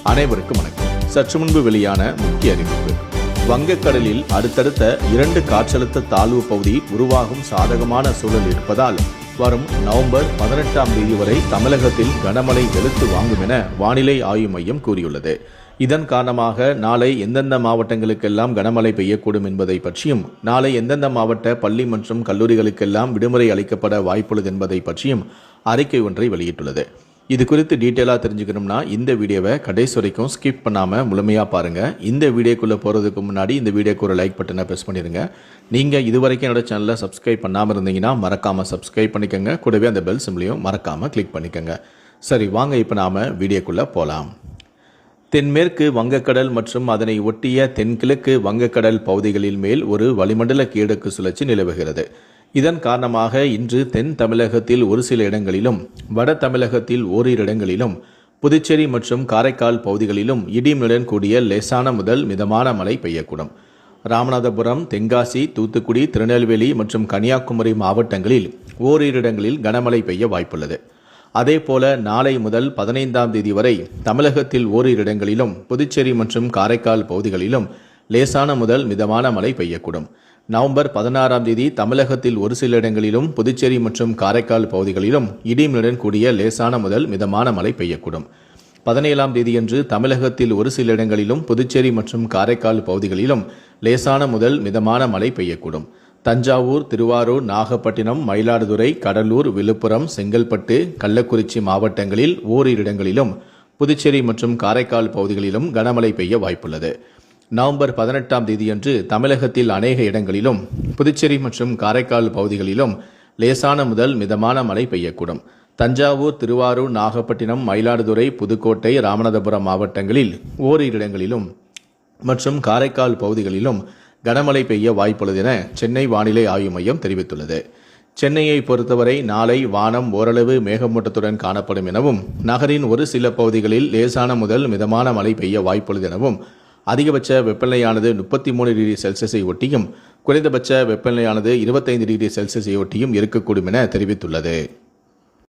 அனைவருக்கும் வணக்கம். சற்று முன்பு வெளியான முக்கிய அறிவிப்பு. வங்கக்கடலில் அடுத்தடுத்த 2 காற்றழுத்த தாழ்வு பகுதி உருவாகும் சாதகமான சூழல் இருப்பதால் வரும் நவம்பர் 18ஆம் தேதி வரை தமிழகத்தில் கனமழை வெளுத்து வாங்கும் என வானிலை ஆய்வு மையம் கூறியுள்ளது. இதன் காரணமாக நாளை எந்தெந்த மாவட்டங்களுக்கெல்லாம் கனமழை பெய்யக்கூடும் என்பதை பற்றியும், நாளை எந்தெந்த மாவட்ட பள்ளி மற்றும் கல்லூரிகளுக்கெல்லாம் விடுமுறை அளிக்கப்பட வாய்ப்புள்ளது என்பதை பற்றியும் அறிக்கை ஒன்றை வெளியிட்டுள்ளது. இது குறித்து டீட்டெயிலாக தெரிஞ்சுக்கணும்னா இந்த வீடியோவை கடைசி வரைக்கும் ஸ்கிப் பண்ணாமல் முழுமையாக பாருங்கள். இந்த வீடியோக்குள்ளே போகிறதுக்கு முன்னாடி இந்த வீடியோக்கு ஒரு லைக் பட்டனை ப்ரெஸ் பண்ணிடுங்க. நீங்கள் இதுவரைக்கும் என்னோட சேனலை சப்ஸ்கிரைப் பண்ணாமல் இருந்தீங்கன்னா மறக்காமல் சப்ஸ்கிரைப் பண்ணிக்கோங்க. கூடவே அந்த பெல் சிம்லையும் மறக்காமல் கிளிக் பண்ணிக்கோங்க. சரி, வாங்க இப்போ நாம் வீடியோக்குள்ளே போகலாம். தென்மேற்கு வங்கக்கடல் மற்றும் அதனை ஒட்டிய தென்கிழக்கு வங்கக்கடல் பகுதிகளில் மேல் ஒரு வளிமண்டல கீழடுக்கு சுழற்சி நிலவுகிறது. இதன் காரணமாக இன்று தென் தமிழகத்தில் ஒரு சில இடங்களிலும், வட தமிழகத்தில் ஓரிரு இடங்களிலும், புதுச்சேரி மற்றும் காரைக்கால் பகுதிகளிலும் இடியுடன் கூடிய லேசான முதல் மிதமான மழை பெய்யக்கூடும். ராமநாதபுரம், தென்காசி, தூத்துக்குடி, திருநெல்வேலி மற்றும் கன்னியாகுமரி மாவட்டங்களில் ஓரிரு இடங்களில் கனமழை பெய்ய வாய்ப்புள்ளது. அதேபோல நாளை முதல் 15ஆம் தேதி வரை தமிழகத்தில் ஓரிரு இடங்களிலும், புதுச்சேரி மற்றும் காரைக்கால் பகுதிகளிலும் லேசான முதல் மிதமான மழை பெய்யக்கூடும். நவம்பர் 16ஆம் தேதி தமிழகத்தில் ஒரு சில இடங்களிலும், புதுச்சேரி மற்றும் காரைக்கால் பகுதிகளிலும் இடியுடன் கூடிய லேசான முதல் மிதமான மழை பெய்யக்கூடும். 17ஆம் தேதியன்று தமிழகத்தில் ஒரு சில இடங்களிலும், புதுச்சேரி மற்றும் காரைக்கால் பகுதிகளிலும் லேசான முதல் மிதமான மழை பெய்யக்கூடும். தஞ்சாவூர், திருவாரூர், நாகப்பட்டினம், மயிலாடுதுறை, கடலூர், விழுப்புரம், செங்கல்பட்டு, கள்ளக்குறிச்சி மாவட்டங்களில் ஓரிரு இடங்களிலும், புதுச்சேரி மற்றும் காரைக்கால் பகுதிகளிலும் கனமழை பெய்ய வாய்ப்புள்ளது. நவம்பர் 18ஆம் தேதியன்று தமிழகத்தில் அநேக இடங்களிலும், புதுச்சேரி மற்றும் காரைக்கால் பகுதிகளிலும் லேசான முதல் மிதமான மழை பெய்யக்கூடும். தஞ்சாவூர், திருவாரூர், நாகப்பட்டினம், மயிலாடுதுறை, புதுக்கோட்டை, ராமநாதபுரம் மாவட்டங்களில் ஓரிரு இடங்களிலும் மற்றும் காரைக்கால் பகுதிகளிலும் கனமழை பெய்ய வாய்ப்புள்ளது என சென்னை வானிலை ஆய்வு மையம் தெரிவித்துள்ளது. சென்னையை பொறுத்தவரை நாளை வானம் ஓரளவு மேகமூட்டத்துடன் காணப்படும் எனவும், நகரின் ஒரு சில பகுதிகளில் லேசான முதல் மிதமான மழை பெய்ய வாய்ப்புள்ளது எனவும், அதிகபட்ச வெப்பநிலையானது 33 டிகிரி செல்சியஸை ஒட்டியும், குறைந்தபட்ச வெப்பநிலையானது 25 டிகிரி செல்சியஸை ஒட்டியும் இருக்கக்கூடும் என தெரிவித்துள்ளது.